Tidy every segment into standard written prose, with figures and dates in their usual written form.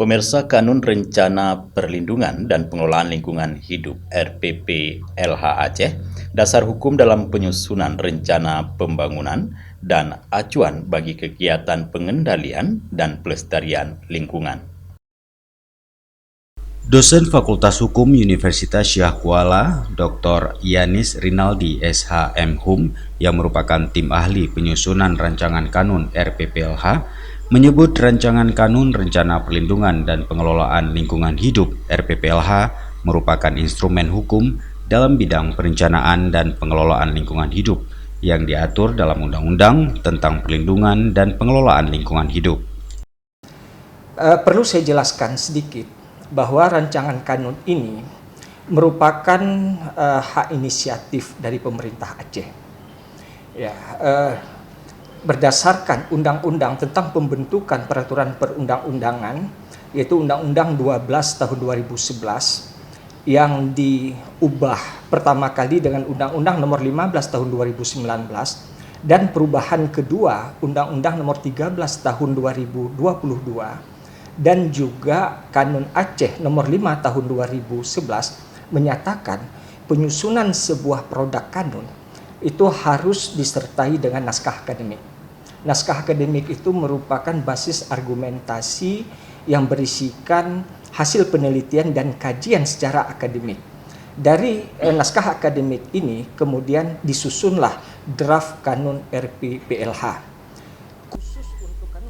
Pemirsa, Kanun Rencana Perlindungan dan Pengelolaan Lingkungan Hidup (RPPLH) Aceh, dasar hukum dalam penyusunan rencana pembangunan dan acuan bagi kegiatan pengendalian dan pelestarian lingkungan. Dosen Fakultas Hukum Universitas Syah Kuala, Dr. Yanis Rinaldi SHM Hum, yang merupakan tim ahli penyusunan rancangan kanun RPPLH, menyebut rancangan kanun Rencana Perlindungan dan Pengelolaan Lingkungan Hidup (RPPLH) merupakan instrumen hukum dalam bidang perencanaan dan pengelolaan lingkungan hidup yang diatur dalam Undang-Undang tentang Perlindungan dan Pengelolaan Lingkungan Hidup. Perlu saya jelaskan sedikit bahwa rancangan kanun ini merupakan hak inisiatif dari pemerintah Aceh. Ya, berdasarkan undang-undang tentang pembentukan peraturan perundang-undangan, yaitu Undang-Undang 12 tahun 2011 yang diubah pertama kali dengan Undang-Undang nomor 15 tahun 2019 dan perubahan kedua Undang-Undang nomor 13 tahun 2022 dan juga Kanun Aceh nomor 5 tahun 2011 menyatakan penyusunan sebuah produk kanun itu harus disertai dengan naskah akademik. Naskah akademik itu merupakan basis argumentasi yang berisikan hasil penelitian dan kajian secara akademik. Dari naskah akademik ini kemudian disusunlah draft kanun RPPLH.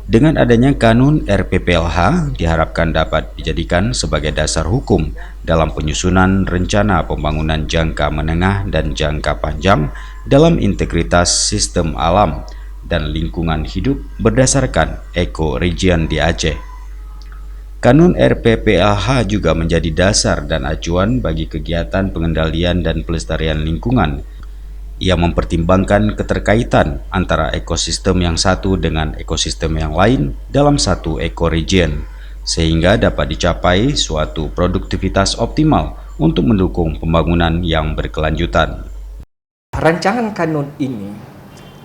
Dengan adanya kanun RPPLH diharapkan dapat dijadikan sebagai dasar hukum dalam penyusunan rencana pembangunan jangka menengah dan jangka panjang dalam integritas sistem alam dan lingkungan hidup berdasarkan ekoregion di Aceh. Kanun RPPLH juga menjadi dasar dan acuan bagi kegiatan pengendalian dan pelestarian lingkungan yang mempertimbangkan keterkaitan antara ekosistem yang satu dengan ekosistem yang lain dalam satu ekoregion, sehingga dapat dicapai suatu produktivitas optimal untuk mendukung pembangunan yang berkelanjutan. Rancangan kanun ini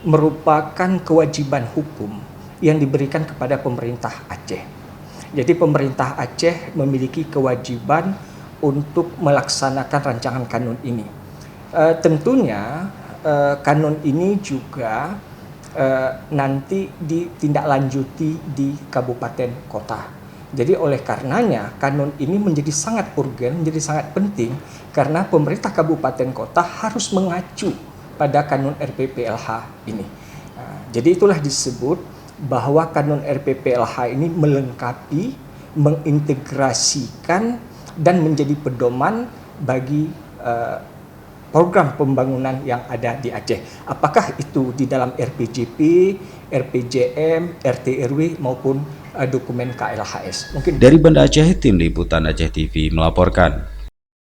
merupakan kewajiban hukum yang diberikan kepada pemerintah Aceh. Jadi pemerintah Aceh memiliki kewajiban untuk melaksanakan rancangan kanun ini. Tentunya kanun ini juga nanti ditindaklanjuti di kabupaten kota. Jadi oleh karenanya kanun ini menjadi sangat urgen, menjadi sangat penting karena pemerintah kabupaten kota harus mengacu pada kanun RPPLH ini. Jadi itulah disebut bahwa kanun RPPLH ini melengkapi, mengintegrasikan dan menjadi pedoman bagi program pembangunan yang ada di Aceh. Apakah itu di dalam RPJP, RPJM, RT/RW maupun dokumen KLHS. Dari Banda Aceh, Tim Liputan Aceh TV melaporkan.